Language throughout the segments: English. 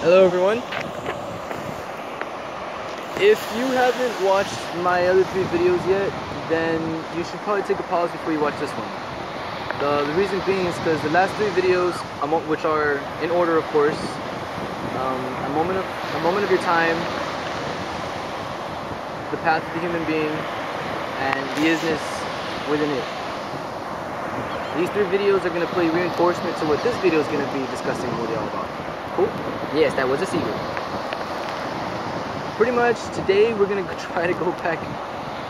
Hello everyone. If you haven't watched my other 3 videos yet, then you should probably take a pause before you watch this one. The reason being is because the last 3 videos, which are in order of course, a moment of your time, the path of the human being, and the isness within it. These 3 videos are going to play reinforcement to what this video is going to be discussing really all about. Cool? Yes, that was a secret. Pretty much today we're going to try to go back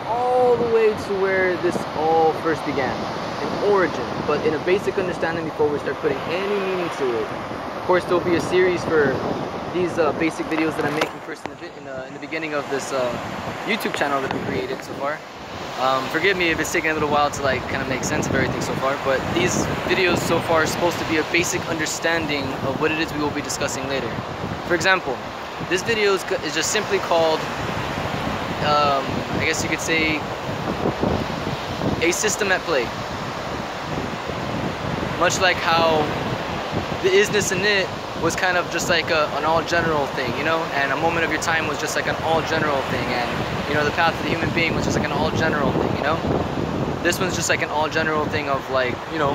all the way to where this all first began, an origin, but in a basic understanding before we start putting any meaning to it. Of course, there'll be a series for these basic videos that I'm making first in the beginning of this YouTube channel that I've created so far. Forgive me if it's taking a little while to kind of make sense of everything so far, but these videos so far are supposed to be a basic understanding of what it is we will be discussing later. For example, this video is just simply called, I guess you could say, a system at play. Much like how the isness in it was kind of just like an all general thing, you know, and a moment of your time was just like an all general thing, and you know, the path of the human being was just like an all general thing, you know. This one's just like an all general thing of you know,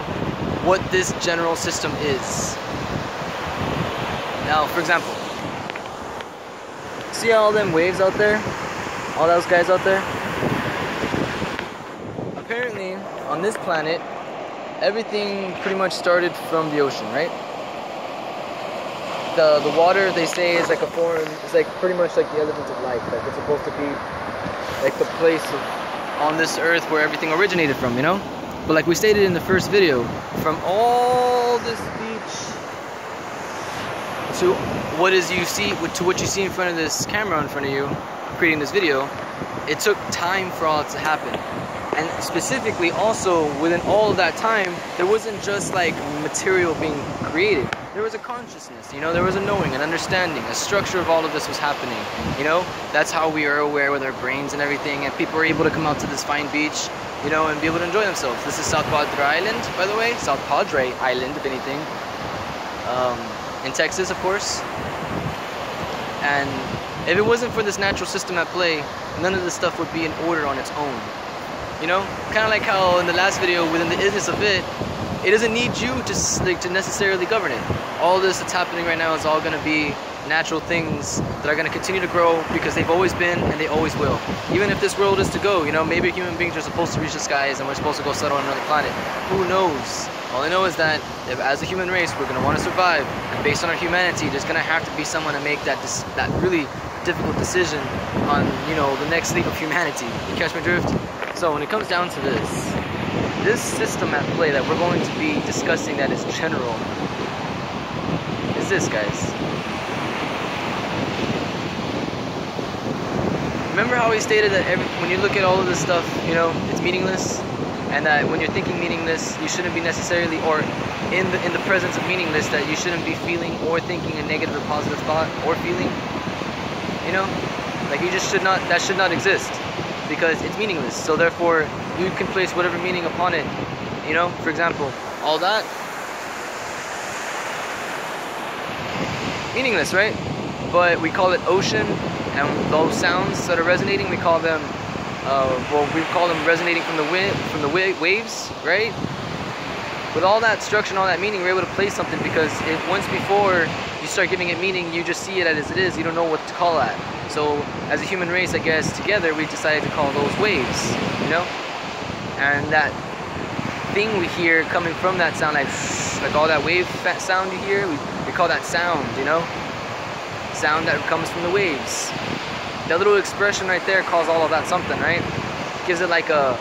what this general system is. Now, for example, see all them waves out there? All those guys out there? Apparently, on this planet, everything pretty much started from the ocean, right? The water, they say, is like a form, it's like pretty much like the element of life. Like it's supposed to be like the place on this earth where everything originated from, you know? But like we stated in the first video, from all this beach to what you see in front of this camera in front of you, creating this video, it took time for all it to happen. And specifically also within all of that time, there wasn't just like material being created. There was a consciousness, you know, there was a knowing, an understanding, a structure of all of this was happening, you know? That's how we are aware with our brains and everything, and people are able to come out to this fine beach, you know, and be able to enjoy themselves. This is South Padre Island, by the way, South Padre Island, if anything, in Texas, of course. And if it wasn't for this natural system at play, none of this stuff would be in order on its own. You know, kind of like how in the last video, within the isness of it doesn't need you to necessarily govern it. All this that's happening right now is all going to be natural things that are going to continue to grow because they've always been and they always will. Even if this world is to go, you know, maybe human beings are supposed to reach the skies and we're supposed to go settle on another planet. Who knows? All I know is that if, as a human race, we're going to want to survive, and based on our humanity, there's going to have to be someone to make that really difficult decision on, you know, the next leap of humanity. You catch my drift? So when it comes down to this system at play that we're going to be discussing that is general, is this, guys. Remember how he stated that when you look at all of this stuff, you know, it's meaningless, and that when you're thinking meaningless, you shouldn't be necessarily, or in the presence of meaningless, that you shouldn't be feeling or thinking a negative or positive thought or feeling, you know, like you just should not, that should not exist. Because it's meaningless, so therefore you can place whatever meaning upon it, you know. For example, all that, meaningless, right? But we call it ocean, and those sounds that are resonating, we call them, we call them resonating from the waves, right? With all that structure and all that meaning, we're able to place something because once before you start giving it meaning, you just see it as it is. You don't know what to call that. So as a human race, I guess, together we decided to call those waves, you know? And that thing we hear coming from that sound, like all that wave sound you hear, we call that sound, you know? Sound that comes from the waves. That little expression right there calls all of that something, right? Gives it like a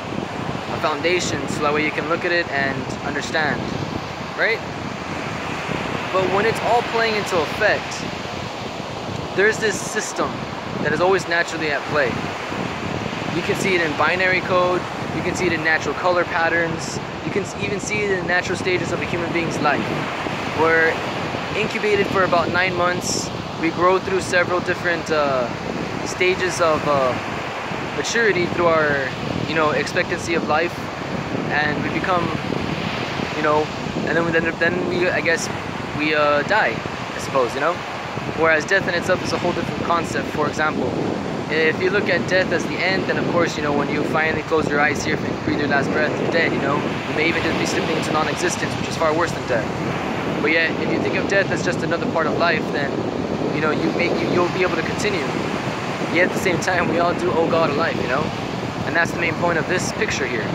foundation, so that way you can look at it and understand, right? But when it's all playing into effect, there's this system that is always naturally at play. You can see it in binary code, you can see it in natural color patterns, you can even see it in natural stages of a human being's life. We're incubated for about 9 months, we grow through several different stages of maturity through our, you know, expectancy of life, and we become, you know, and then we I guess we die, I suppose, you know. whereas death in itself is a whole different concept. For example, if you look at death as the end, then of course, you know, when you finally close your eyes here and breathe your last breath, you're dead, you know. You may even just be slipping into non-existence, which is far worse than death. But yet, if you think of death as just another part of life, then, you know, you'll be able to continue. Yet at the same time, we all do owe God a life, you know. And that's the main point of this picture here.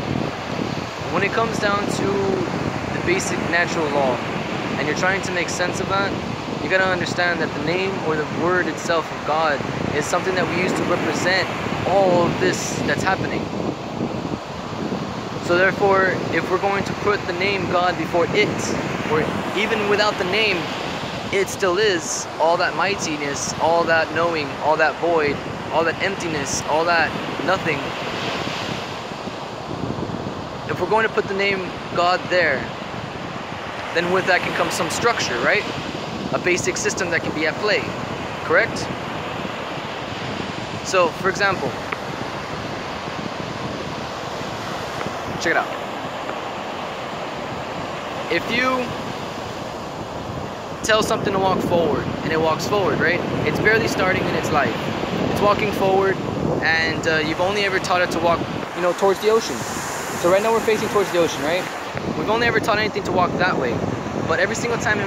When it comes down to the basic natural law, and you're trying to make sense of that, you gotta understand that the name or the word itself of God is something that we use to represent all of this that's happening. So therefore, if we're going to put the name God before it, or even without the name, it still is all that mightiness, all that knowing, all that void, all that emptiness, all that nothing. If we're going to put the name God there, then with that can come some structure, right? A basic system that can be at play, correct? So, for example, check it out. If you tell something to walk forward, and it walks forward, right? It's barely starting in its life. It's walking forward, and you've only ever taught it to walk, you know, towards the ocean. So right now we're facing towards the ocean, right? We've only ever taught anything to walk that way. But every single time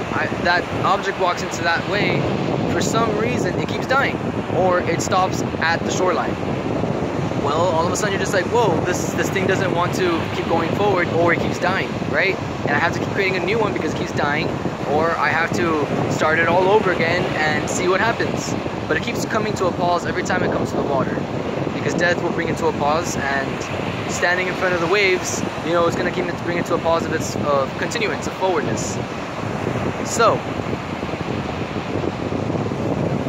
that object walks into that way, for some reason, it keeps dying. Or it stops at the shoreline. Well, all of a sudden you're just like, whoa, this thing doesn't want to keep going forward, or it keeps dying, right? And I have to keep creating a new one because it keeps dying, or I have to start it all over again and see what happens. But it keeps coming to a pause every time it comes to the water. Because death will bring it to a pause, and standing in front of the waves, you know, it's going to bring it to a pause of its continuance, of forwardness. So,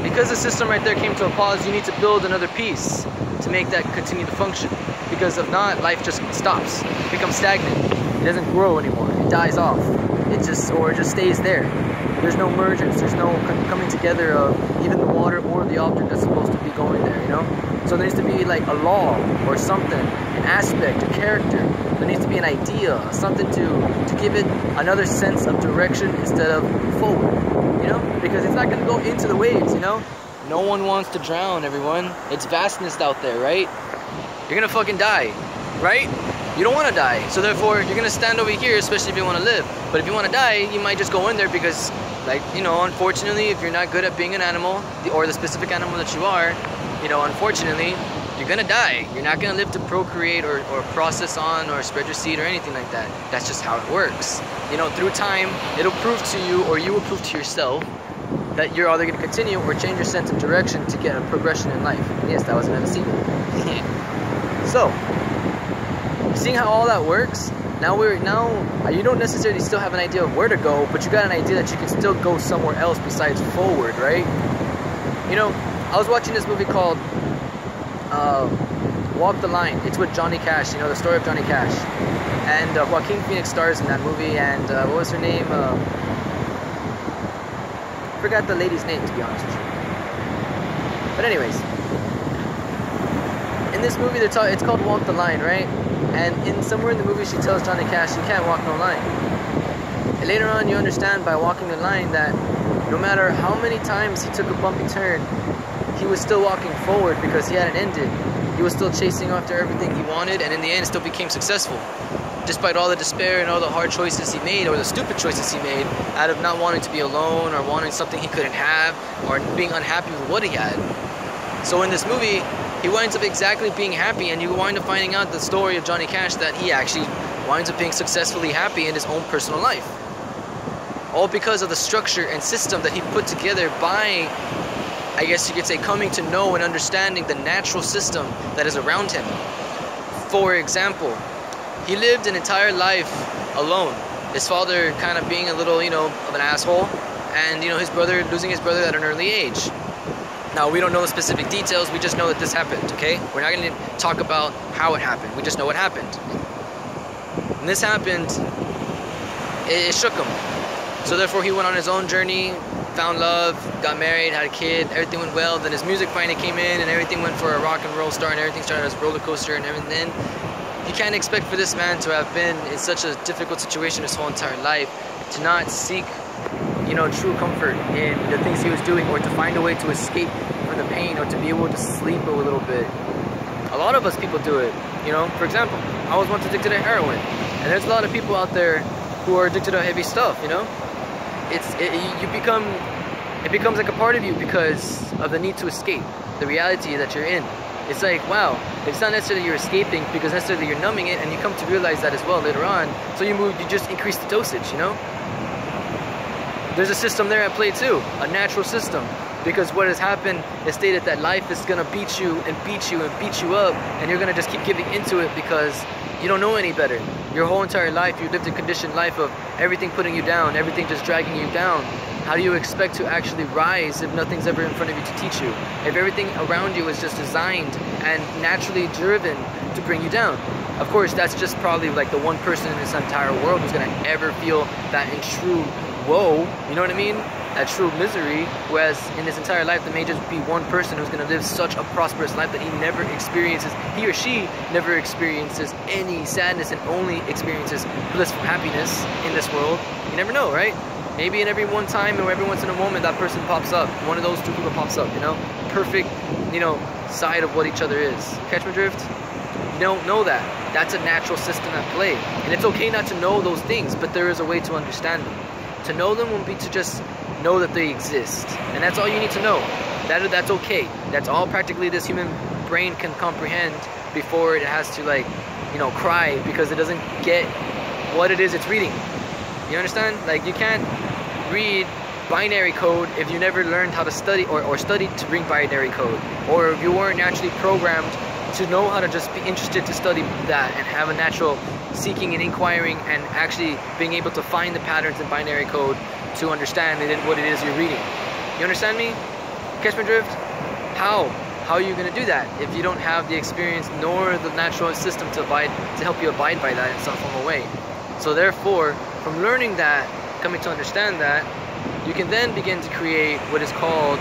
because the system right there came to a pause, you need to build another piece to make that continue to function. Because if not, life just stops. It becomes stagnant. It doesn't grow anymore. It dies off. It just stays there. There's no emergence. There's no coming together of even the water or the object that's supposed to be going there, you know? So there needs to be like a law or something, an aspect, a character. There needs to be an idea, something to give it another sense of direction instead of forward, you know? Because it's not going to go into the waves, you know? No one wants to drown, everyone. It's vastness out there, right? You're going to fucking die, right? You don't want to die. So therefore, you're going to stand over here, especially if you want to live. But if you want to die, you might just go in there because, like, you know, unfortunately, if you're not good at being an animal, or the specific animal that you are, you know, unfortunately, you're gonna die. You're not gonna live to procreate or process on or spread your seed or anything like that. That's just how it works. You know, through time, it'll prove to you, or you will prove to yourself, that you're either gonna continue or change your sense of direction to get a progression in life. And yes, that was another sequel. So, seeing how all that works, now you don't necessarily still have an idea of where to go, but you got an idea that you can still go somewhere else besides forward, right? You know, I was watching this movie called Walk the Line. It's with Johnny Cash, you know, the story of Johnny Cash. And Joaquin Phoenix stars in that movie, and what was her name? I forgot the lady's name, to be honest with you. But anyways, in this movie, it's called Walk the Line, right? And somewhere in the movie, she tells Johnny Cash, you can't walk no line. And later on, you understand by walking the line that no matter how many times he took a bumpy turn, he was still walking forward because he hadn't ended. He was still chasing after everything he wanted, and in the end still became successful. Despite all the despair and all the hard choices he made, or the stupid choices he made, out of not wanting to be alone, or wanting something he couldn't have, or being unhappy with what he had. So in this movie, he winds up exactly being happy, and you wind up finding out the story of Johnny Cash, that he actually winds up being successfully happy in his own personal life. All because of the structure and system that he put together by, I guess you could say, coming to know and understanding the natural system that is around him. For example, he lived an entire life alone. His father kind of being a little, you know, of an asshole, and, you know, his brother losing his brother at an early age. Now, we don't know the specific details, we just know that this happened, okay? We're not going to talk about how it happened, we just know what happened. When this happened, it shook him. So therefore, he went on his own journey, found love, got married, had a kid, everything went well. Then his music finally came in, and everything went for a rock and roll star, and everything started as a roller coaster and everything. You can't expect for this man to have been in such a difficult situation his whole entire life, to not seek, you know, true comfort in the things he was doing, or to find a way to escape from the pain, or to be able to sleep a little bit. A lot of us people do it, you know. For example, I was once addicted to heroin, and there's a lot of people out there who are addicted to heavy stuff, you know. It becomes like a part of you because of the need to escape the reality that you're in. It's like, wow, it's not necessarily you're escaping, because necessarily you're numbing it, and you come to realize that as well later on. So you just increase the dosage, you know. There's a system there at play too, a natural system, because what has happened is stated that life is gonna beat you and beat you and beat you up, and you're gonna just keep giving into it because you don't know any better. Your whole entire life, you lived a conditioned life of everything putting you down, everything just dragging you down. How do you expect to actually rise if nothing's ever in front of you to teach you? If everything around you is just designed and naturally driven to bring you down? Of course, that's just probably like the one person in this entire world who's gonna ever feel that in true woe, you know what I mean? That true misery, whereas in his entire life there may just be one person who's gonna live such a prosperous life that he or she never experiences any sadness and only experiences blissful happiness in this world. You never know, right? Maybe in every one time or every once in a moment that person pops up. One of those two people pops up, you know? Perfect, you know, side of what each other is. Catch my drift? You don't know that. That's a natural system at play. And it's okay not to know those things, but there is a way to understand them. To know them will be to just know that they exist. And that's all you need to know. That's okay. That's all practically this human brain can comprehend before it has to, like, you know, cry because it doesn't get what it is it's reading. You understand? Like, you can't read binary code if you never learned how to study or studied to read binary code, or if you weren't naturally programmed to know how to just be interested to study that and have a natural seeking and inquiring and actually being able to find the patterns in binary code to understand what it is you're reading. You understand me? Catch my drift? How are you going to do that if you don't have the experience nor the natural system to help you abide by that in some form of way? So therefore, from learning that, coming to understand that, you can then begin to create what is called,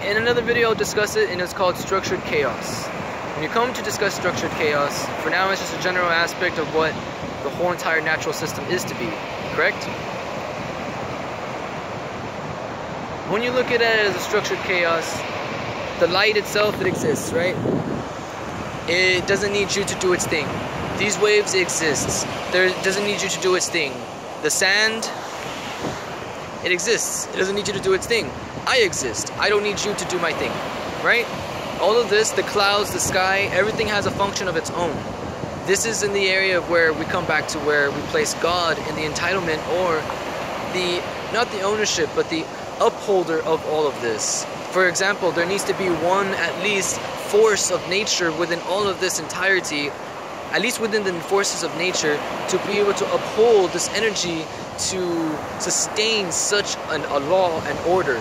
in another video I'll discuss it, and it's called structured chaos. When you come to discuss structured chaos, for now it's just a general aspect of what the whole entire natural system is to be, correct? When you look at it as a structured chaos, the light itself, it exists, right? It doesn't need you to do its thing. These waves exist. It doesn't need you to do its thing. The sand, it exists. It doesn't need you to do its thing. I exist. I don't need you to do my thing, right? All of this, the clouds, the sky, everything has a function of its own. This is in the area of where we come back to where we place God in the entitlement, or not the ownership, but the upholder of all of this. For example, there needs to be one, at least, force of nature within all of this entirety, at least within the forces of nature, to be able to uphold this energy to sustain such a law and order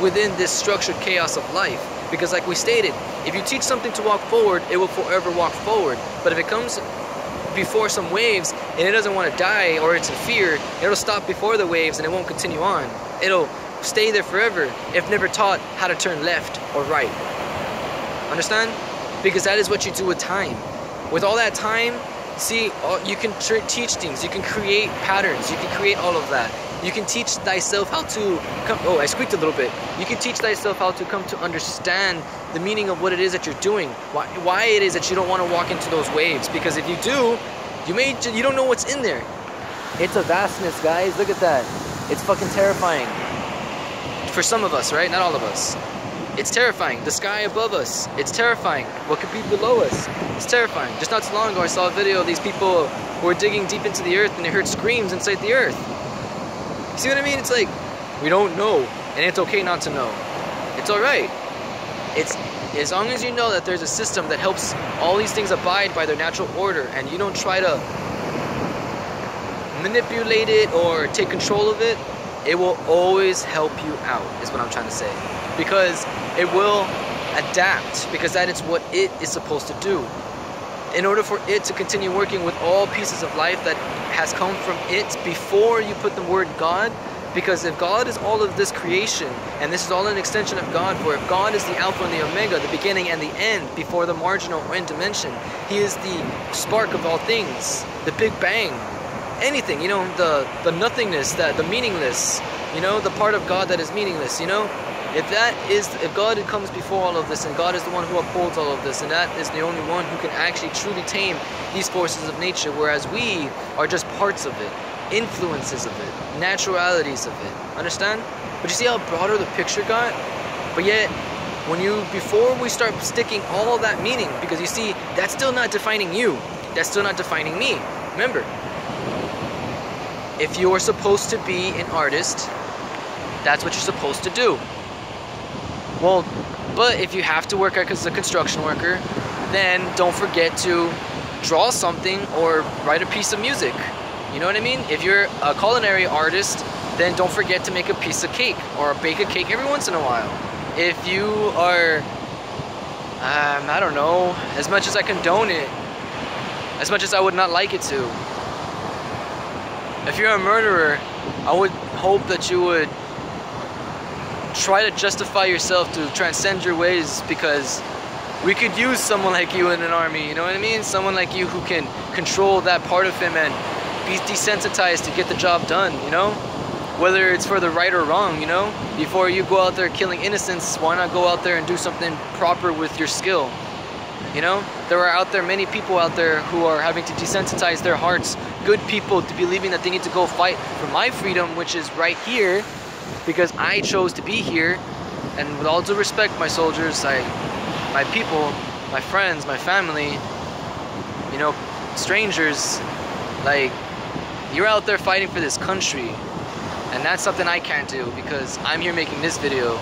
within this structured chaos of life. Because like we stated, if you teach something to walk forward, it will forever walk forward. But if it comes before some waves and it doesn't want to die, or it's in fear, it'll stop before the waves and it won't continue on. It'll stay there forever if never taught how to turn left or right. Understand? Because that is what you do with time. With all that time, see, you can teach things, you can create patterns, you can create all of that. You can teach thyself how to come, oh, I squeaked a little bit. You can teach thyself how to come to understand the meaning of what it is that you're doing. Why it is that you don't want to walk into those waves. Because if you do, you don't know what's in there. It's a vastness, guys. Look at that. It's fucking terrifying. For some of us, right? Not all of us. It's terrifying. The sky above us, it's terrifying. What could be below us? It's terrifying. Just not too long ago, I saw a video of these people who were digging deep into the earth and they heard screams inside the earth. See what I mean? It's like, we don't know, and it's okay not to know. It's alright. It's as long as you know that there's a system that helps all these things abide by their natural order, and you don't try to manipulate it or take control of it, it will always help you out, is what I'm trying to say. Because it will adapt, because that is what it is supposed to do. In order for it to continue working with all pieces of life that has come from it before you put the word God, because if God is all of this creation, and this is all an extension of God, for if God is the Alpha and the Omega, the beginning and the end, before the marginal end dimension, He is the spark of all things, the Big Bang. anything, you know, the nothingness, the meaningless, you know, the part of God that is meaningless, you know. If God comes before all of this, and God is the one who upholds all of this, and that is the only one who can actually truly tame these forces of nature, whereas we are just parts of it, influences of it, naturalities of it. Understand? But you see how broader the picture got? But yet, before we start sticking all that meaning, because you see, that's still not defining you. That's still not defining me. Remember, if you're supposed to be an artist, that's what you're supposed to do. Well, but if you have to work as a construction worker, then don't forget to draw something or write a piece of music. You know what I mean? If you're a culinary artist, then don't forget to make a piece of cake or bake a cake every once in a while. If you are, I don't know, as much as I condone it, as much as I would not like it to, if you're a murderer, I would hope that you would try to justify yourself to transcend your ways, because we could use someone like you in an army, you know what I mean? Someone like you who can control that part of him and be desensitized to get the job done, you know? Whether it's for the right or wrong, you know? Before you go out there killing innocents, why not go out there and do something proper with your skill? You know? There are many people out there who are having to desensitize their hearts, good people, to believing that they need to go fight for my freedom, which is right here, because I chose to be here. And with all due respect, my soldiers, my people, my friends, my family, you know, strangers, like, you're out there fighting for this country, and that's something I can't do, because I'm here making this video,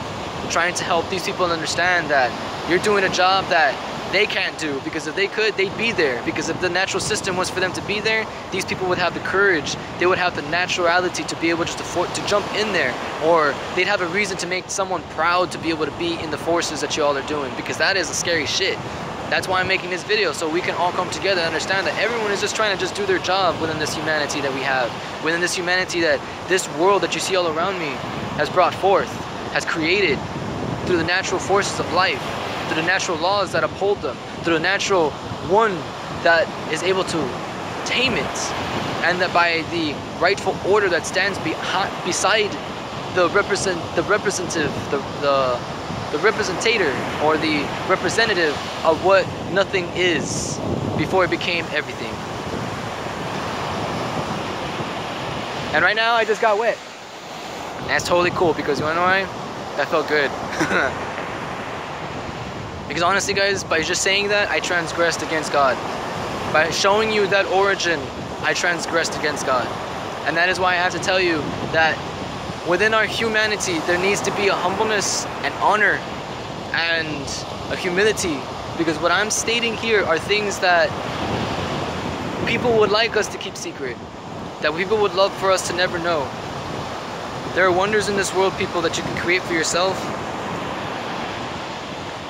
trying to help these people understand that you're doing a job that they can't do, because if they could, they'd be there. Because if the natural system was for them to be there, these people would have the courage, they would have the naturality to be able just to jump in there, or they'd have a reason to make someone proud to be able to be in the forces that you all are doing, because that is a scary shit. That's why I'm making this video, so we can all come together and understand that everyone is just trying to just do their job within this humanity that we have, within this humanity that this world that you see all around me has brought forth, has created through the natural forces of life, through the natural laws that uphold them, through the natural one that is able to tame it, and that by the rightful order that stands beside the representator or the representative of what nothing is before it became everything. And right now I just got wet. And that's totally cool, because you wanna know why? That felt good. Because honestly guys, by just saying that, I transgressed against God. By showing you that origin, I transgressed against God. And that is why I have to tell you that within our humanity, there needs to be a humbleness and honor and a humility, because what I'm stating here are things that people would like us to keep secret, that people would love for us to never know. There are wonders in this world, people, that you can create for yourself,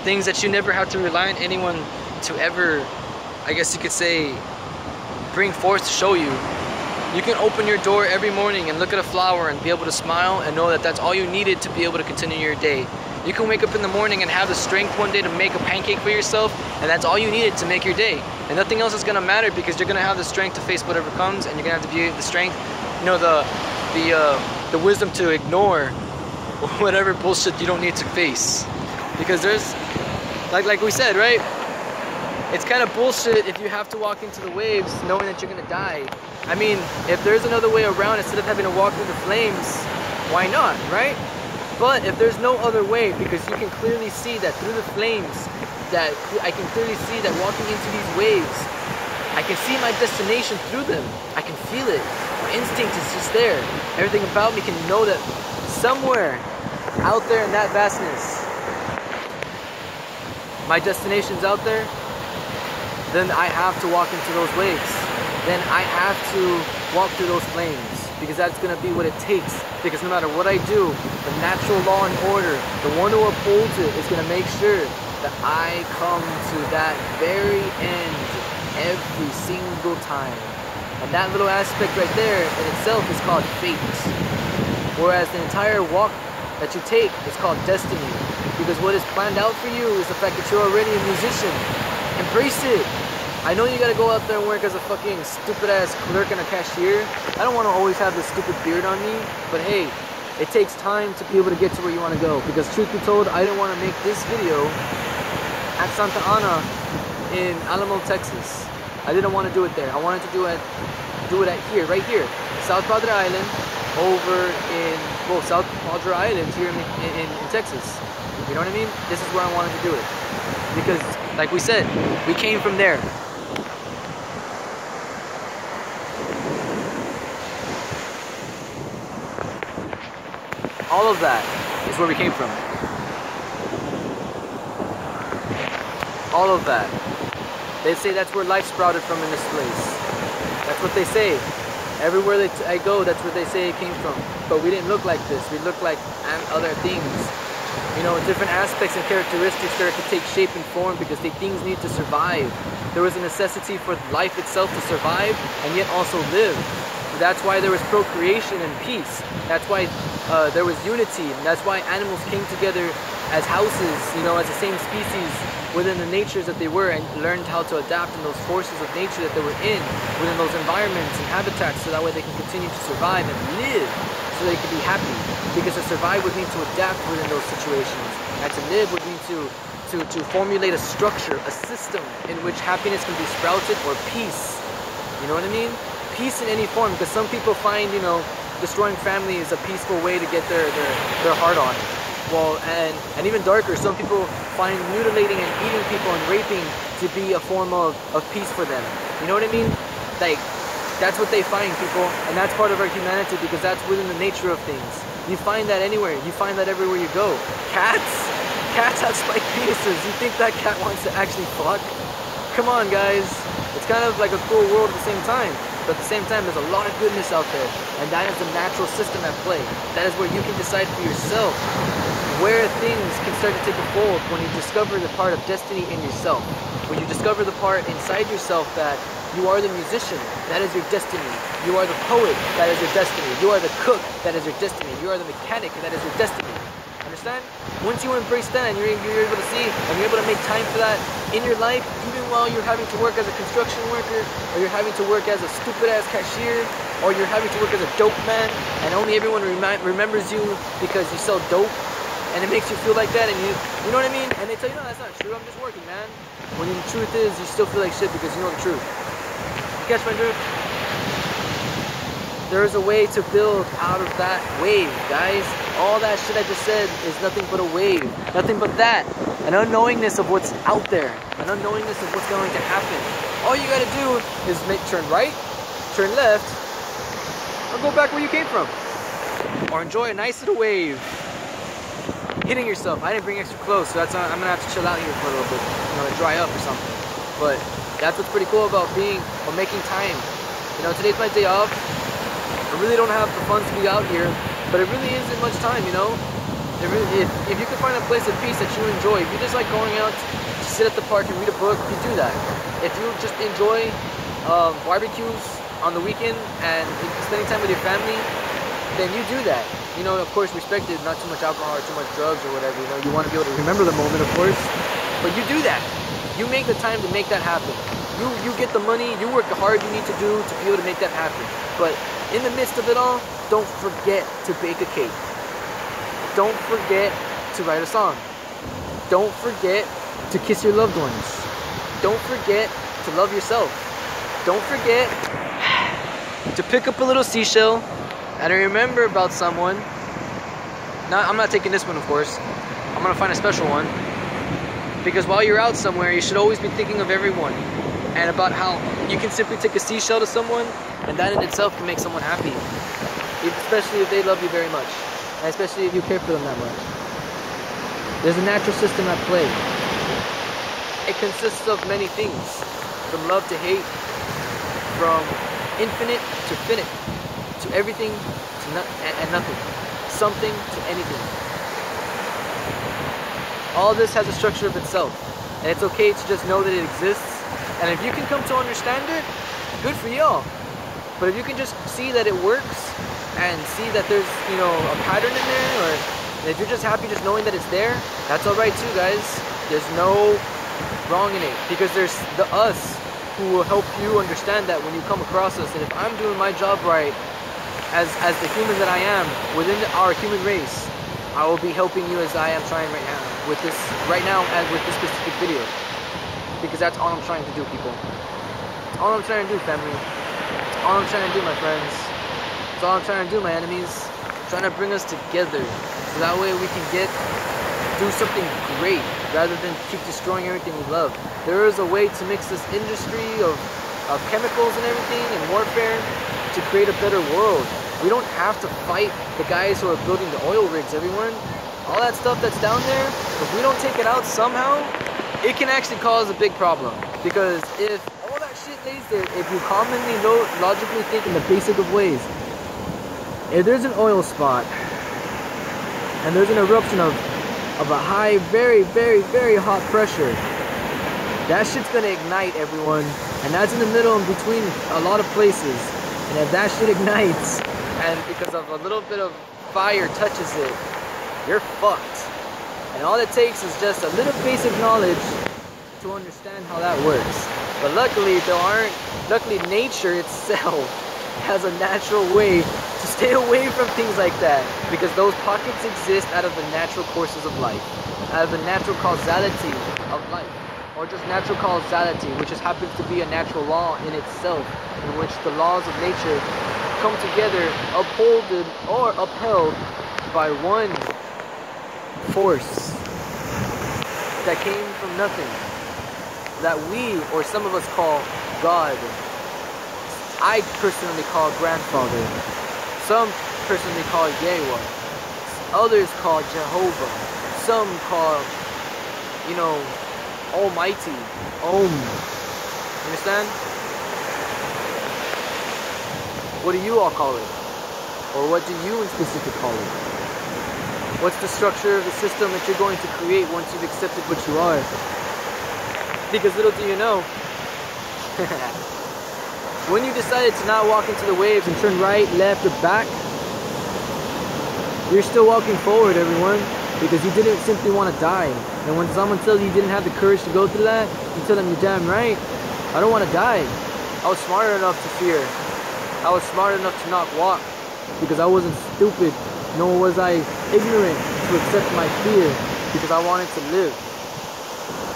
things that you never have to rely on anyone to ever, I guess you could say, bring forth to show you. You can open your door every morning and look at a flower and be able to smile and know that that's all you needed to be able to continue your day. You can wake up in the morning and have the strength one day to make a pancake for yourself, and that's all you needed to make your day. And nothing else is going to matter, because you're going to have the strength to face whatever comes, and you're going to have to be the strength, you know, the wisdom to ignore whatever bullshit you don't need to face. Because there's, like we said, right? It's kind of bullshit if you have to walk into the waves knowing that you're gonna die. I mean, if there's another way around, instead of having to walk through the flames, why not, right? But if there's no other way, because you can clearly see that through the flames, that I can clearly see that walking into these waves, I can see my destination through them. I can feel it. My instinct is just there. Everything about me can know that somewhere out there in that vastness, my destination's out there. Then I have to walk into those waves. Then I have to walk through those flames, because that's going to be what it takes. Because no matter what I do, the natural law and order, the one who upholds it, is going to make sure that I come to that very end every single time. And that little aspect right there in itself is called fate. Whereas the entire walk that you take is called destiny. Because what is planned out for you is the fact that you're already a musician. Embrace it. I know you gotta go out there and work as a fucking stupid ass clerk and a cashier. I don't want to always have this stupid beard on me, but hey, it takes time to be able to get to where you want to go. Because truth be told, I didn't want to make this video at Santa Ana in Alamo, Texas. I didn't want to do it there. I wanted to do it at here, right here, South Padre Island, over in, well, South Padre Island here in Texas. You know what I mean? This is where I wanted to do it. Because, like we said, we came from there. All of that is where we came from. All of that. They say that's where life sprouted from in this place. That's what they say. Everywhere I go, that's where they say it came from. But we didn't look like this. We looked like other things. You know, different aspects and characteristics that could take shape and form because things need to survive. There was a necessity for life itself to survive and yet also live. That's why there was procreation and peace. That's why there was unity. And that's why animals came together as houses, you know, as the same species within the natures that they were, and learned how to adapt in those forces of nature that they were in, within those environments and habitats, so that way they can continue to survive and live, so they can be happy. Because to survive would mean to adapt within those situations, and to live would mean to formulate a structure, a system in which happiness can be sprouted, or peace. You know what I mean? Peace in any form, because some people find, you know, destroying family is a peaceful way to get their heart on. Well, and even darker, some people find mutilating and eating people and raping to be a form of peace for them. You know what I mean? Like, that's what they find, people, and that's part of our humanity, because that's within the nature of things. You find that anywhere. You find that everywhere you go. Cats have spiked penises. You think that cat wants to actually fuck? Come on, guys. It's kind of like a cool world at the same time. But at the same time, there's a lot of goodness out there. And that is the natural system at play. That is where you can decide for yourself where things can start to take a fold when you discover the part of destiny in yourself. When you discover the part inside yourself that you are the musician, that is your destiny. You are the poet, that is your destiny. You are the cook, that is your destiny. You are the mechanic, that is your destiny. Understand? Once you embrace that and you're able to see and you're able to make time for that in your life, even while you're having to work as a construction worker, or you're having to work as a stupid ass cashier, or you're having to work as a dope man, and only everyone remembers you because you sell dope, and it makes you feel like that, and you know what I mean? And they tell you, no, that's not true, I'm just working, man. When the truth is, you still feel like shit because you know the truth. You catch my drift? There is a way to build out of that wave, guys. All that shit I just said is nothing but a wave. Nothing but that. An unknowingness of what's out there. An unknowingness of what's going to happen. All you gotta do is turn right, turn left, or go back where you came from. Or enjoy a nice little wave. Hitting yourself. I didn't bring extra clothes, so I'm gonna have to chill out here for a little bit. You know, dry up or something. But that's what's pretty cool about making time. You know, today's my day off. I really don't have the funds to be out here, but it really isn't much time, you know? If you can find a place of peace that you enjoy, if you just like going out to sit at the park and read a book, you do that. If you just enjoy barbecues on the weekend and spending time with your family, then you do that. You know, of course, respected, not too much alcohol or too much drugs or whatever. You know, you want to be able to remember the moment, of course, but you do that. You make the time to make that happen. You get the money, you work the hard you need to do to be able to make that happen. But in the midst of it all, don't forget to bake a cake. Don't forget to write a song. Don't forget to kiss your loved ones. Don't forget to love yourself. Don't forget to pick up a little seashell and remember about someone. I'm not taking this one, of course. I'm gonna find a special one. Because while you're out somewhere, you should always be thinking of everyone and about how you can simply take a seashell to someone, and that in itself can make someone happy. Especially if they love you very much, and especially if you care for them that much. There's a natural system at play. It consists of many things, from love to hate, from infinite to finite, to everything to and nothing, something to anything. All this has a structure of itself, and it's okay to just know that it exists. And if you can come to understand it, good for y'all. But if you can just see that it works and see that there's, you know, a pattern in there, or if you're just happy just knowing that it's there, that's all right too, guys. There's no wrong in it, because there's the us who will help you understand that when you come across us. And if I'm doing my job right as the human that I am within our human race, I will be helping you as I am trying right now with this specific video, because that's all I'm trying to do, people. It's all I'm trying to do, family. It's all I'm trying to do, my friends. It's all I'm trying to do, my enemies. I'm trying to bring us together so that way we can do something great rather than keep destroying everything we love. There is a way to mix this industry of chemicals and everything and warfare to create a better world. We don't have to fight the guys who are building the oil rigs, everyone. All that stuff that's down there, if we don't take it out somehow, it can actually cause a big problem. Because if all that shit lays there, if you commonly logically think in the basic of ways, if there's an oil spot and there's an eruption of a high, very, very, very hot pressure, that shit's gonna ignite, everyone. And that's in the middle and between a lot of places. And if that shit ignites, and because of a little bit of fire touches it, you're fucked. And all it takes is just a little basic knowledge to understand how that works. But luckily, luckily nature itself has a natural way to stay away from things like that, because those pockets exist out of the natural courses of life, out of the natural causality of life, or just natural causality, which just happens to be a natural law in itself, in which the laws of nature come together, upheld by one force that came from nothing, that we, or some of us, call God. I personally call grandfather. Some personally call Yahweh. Others call Jehovah. Some call, Almighty. Om. Understand? What do you all call it? Or what do you in specific call it? What's the structure of the system that you're going to create once you've accepted what you are? Because little do you know, when you decided to not walk into the waves and turn right, left, or back, you're still walking forward, everyone, because you didn't simply want to die. And when someone tells you didn't have the courage to go through that, you tell them you're damn right. I don't want to die. I was smart enough to fear. I was smart enough to not walk, because I wasn't stupid, nor was I ignorant to accept my fear, because I wanted to live.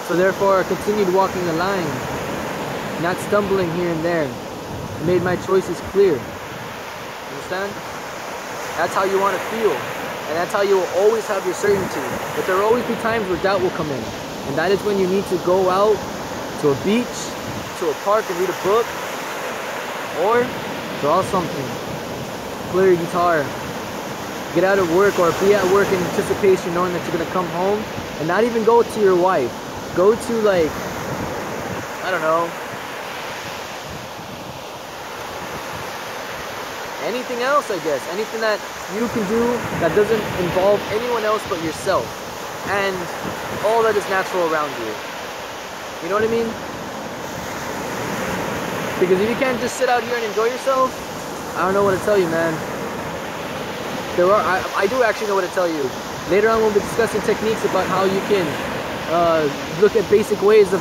So therefore, I continued walking the line, not stumbling here and there. I made my choices clear. Understand? That's how you want to feel. And that's how you will always have your certainty. But there will always be times where doubt will come in. And that is when you need to go out to a beach, to a park and read a book. Or draw something. Play your guitar. Get out of work or be at work in anticipation, knowing that you're going to come home. And not even go to your wife. Go to, like, I don't know, anything else, I guess. Anything that you can do that doesn't involve anyone else but yourself. And all that is natural around you. You know what I mean? Because if you can't just sit out here and enjoy yourself, I don't know what to tell you, man. I do actually know what to tell you. Later on we'll be discussing techniques about how you can look at basic ways of,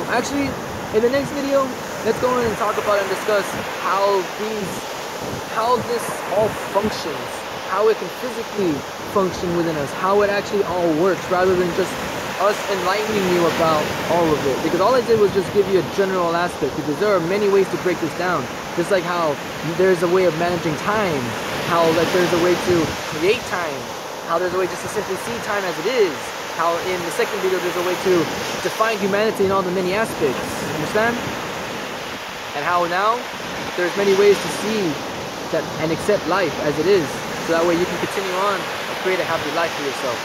actually, in the next video, let's go in and talk about and discuss how this all functions, how it can physically function within us, how it actually all works, rather than just us enlightening you about all of it. Because all I did was just give you a general aspect, because there are many ways to break this down. Just like how there's a way of managing time, how there's a way to create time, how there's a way just to simply see time as it is, how in the second video there's a way to define humanity in all the many aspects, understand? And how now there's many ways to see that and accept life as it is, so that way you can continue on and create a happy life for yourself.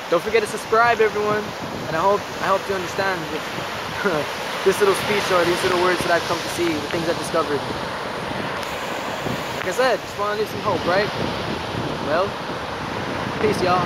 Don't forget to subscribe, everyone, and I hope you understand this little speech or these little words that I've come to see, the things I've discovered. Like I said, just want to leave some hope, right? Well, peace, y'all.